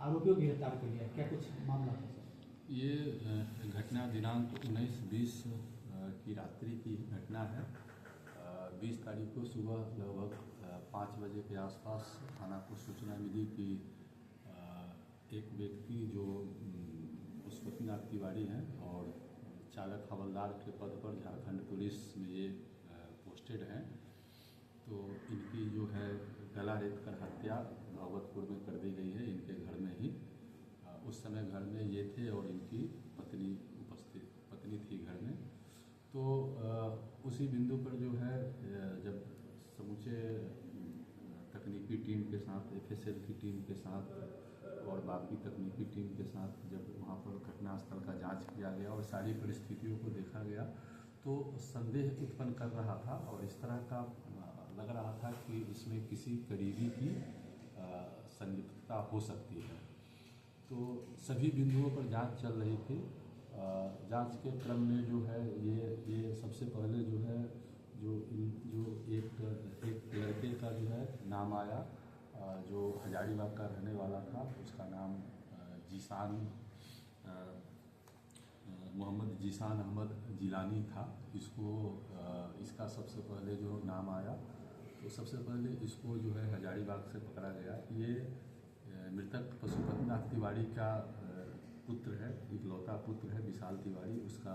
आरोपियों को गिरफ्तार कर लिया, क्या कुछ मामला था सर? ये घटना दिनांक 19-20 की रात्रि की घटना है। 20 तारीख को सुबह लगभग 5 बजे के आसपास थाना को सूचना मिली कि एक व्यक्ति जो पशुपतिनाथ तिवारी हैं और चालक हवलदार के पद पर झारखंड पुलिस में ये पोस्टेड हैं, तो इनकी जो है गला रेत कर हत्या भगवतपुर में कर दी गई है, इनके घर में ही। उस समय घर में ये थे और इनकी पत्नी थी घर में। तो उसी बिंदु पर जो है जब समूचे तकनीकी टीम के साथ, FSL की टीम के साथ और बाकी तकनीकी टीम के साथ जब वहाँ पर घटनास्थल का जांच किया गया और सारी परिस्थितियों को देखा गया, तो संदेह उत्पन्न कर रहा था और इस तरह का लग रहा था कि इसमें किसी करीबी की संलिप्तता हो सकती है। तो सभी बिंदुओं पर जांच चल रही थी। जांच के क्रम में जो है ये सबसे पहले जो है जो एक लड़के का जो है नाम आया, जो हजारीबाग का रहने वाला था। उसका नाम मोहम्मद जीशान अहमद जिलानी था। इसका सबसे पहले जो नाम आया, तो सबसे पहले इसको जो है हजारीबाग से पकड़ा गया। ये मृतक पशुपतिनाथ तिवारी का पुत्र है, इकलौता पुत्र है विशाल तिवारी। उसका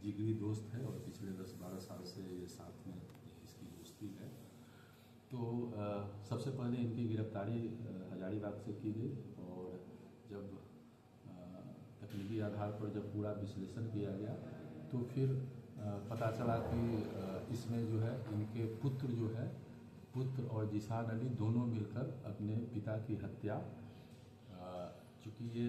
जिगरी दोस्त है और पिछले 10-12 साल से ये साथ में इसकी दोस्ती है। तो सबसे पहले इनकी गिरफ्तारी हजारीबाग से की गई और जब तकनीकी आधार पर जब पूरा विश्लेषण किया गया तो फिर पता चला कि इसमें जो है इनके पुत्र और जीशान अली दोनों मिलकर अपने पिता की हत्या, चूँकि ये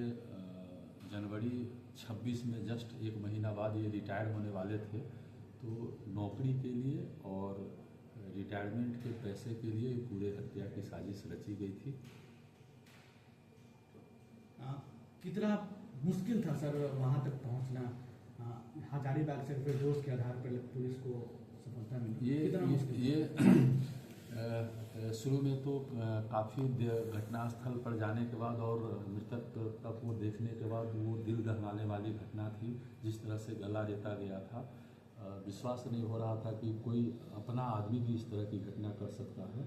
जनवरी 26 में जस्ट 1 महीना बाद ये रिटायर होने वाले थे, तो नौकरी के लिए और रिटायरमेंट के पैसे के लिए पूरे हत्या की साजिश रची गई थी। कितना मुश्किल था सर वहाँ तक पहुँचना? हजारीबाग से फिर दोस्त के आधार पर पुलिस को सफलता मिली, कितना मुश्किल? ये शुरू में तो काफ़ी घटनास्थल पर जाने के बाद और मृतक तक वो देखने के बाद वो दिल दहलाने वाली घटना थी। जिस तरह से गला रेता गया था, विश्वास नहीं हो रहा था कि कोई अपना आदमी भी इस तरह की घटना कर सकता है।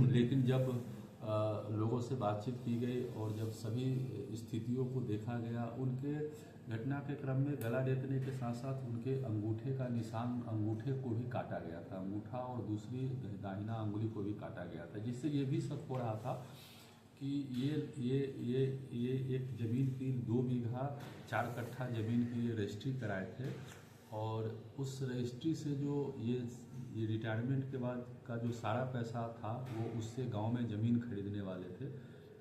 लेकिन जब लोगों से बातचीत की गई और जब सभी स्थितियों को देखा गया, उनके घटना के क्रम में गला रेतने के साथ साथ उनके अंगूठे का निशान, अंगूठे को भी काटा गया था, अंगूठा और दूसरी दाहिना अंगुली को भी काटा गया था, जिससे ये भी शक हो रहा था कि ये एक ज़मीन की 2 बीघा 4 कट्ठा ज़मीन की ये रजिस्ट्री कराए थे और उस रजिस्ट्री से जो ये रिटायरमेंट के बाद का जो सारा पैसा था वो उससे गांव में ज़मीन खरीदने वाले थे।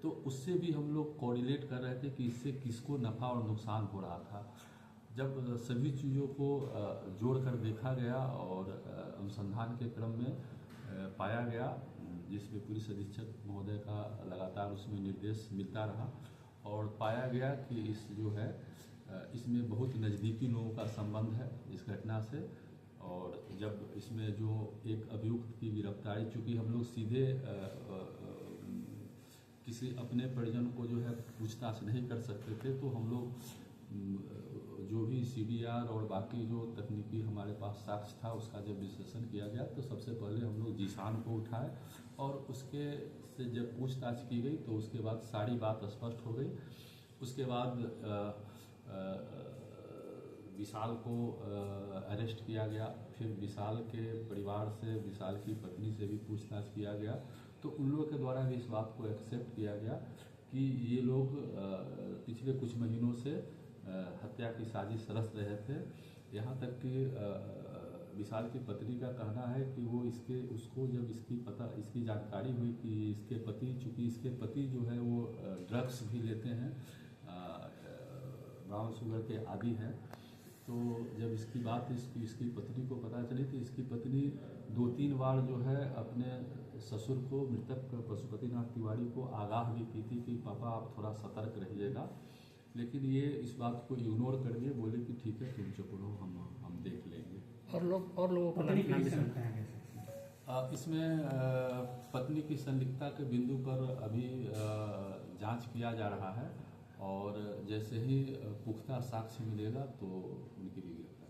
तो उससे भी हम लोग कोरिलेट कर रहे थे कि इससे किसको नफ़ा और नुकसान हो रहा था। जब सभी चीज़ों को जोड़कर देखा गया और अनुसंधान के क्रम में पाया गया, जिसमें पुलिस अधीक्षक महोदय का लगातार उसमें निर्देश मिलता रहा और पाया गया कि इसमें बहुत नज़दीकी लोगों का संबंध है इस घटना से। और जब इसमें जो एक अभियुक्त की गिरफ्तारी, चूँकि हम लोग सीधे किसी अपने परिजन को जो है पूछताछ नहीं कर सकते थे, तो हम लोग जो भी CDR और बाकी जो तकनीकी हमारे पास साक्ष्य था उसका जब विश्लेषण किया गया, तो सबसे पहले हम लोग जीशान को उठाए और उसके से जब पूछताछ की गई तो उसके बाद सारी बात स्पष्ट हो गई। उसके बाद विशाल को अरेस्ट किया गया। फिर विशाल के परिवार से, विशाल की पत्नी से भी पूछताछ किया गया, तो उन लोगों के द्वारा भी इस बात को एक्सेप्ट किया गया कि ये लोग पिछले कुछ महीनों से हत्या की साजिश रच रहे थे। यहाँ तक कि विशाल की पत्नी का कहना है कि वो उसको जब इसकी जानकारी हुई कि इसके पति, चूँकि इसके पति जो है वो ड्रग्स भी लेते हैं, ब्राउन शुगर के आदी हैं, तो जब इसकी बात इसकी पत्नी को पता चली तो इसकी पत्नी 2-3 बार जो है अपने ससुर को, मृतक पशुपतिनाथ तिवारी को आगाह भी की थी कि पापा आप थोड़ा सतर्क रहिएगा, लेकिन ये इस बात को इग्नोर कर दिए, बोले कि ठीक है तुम चुप रहो, हम देख लेंगे। और लोगों को इसमें पत्नी की संलिप्तता के बिंदु पर अभी जांच किया जा रहा है और जैसे ही पुख्ता साक्ष्य मिलेगा तो उनकी भी गिरफ्तारी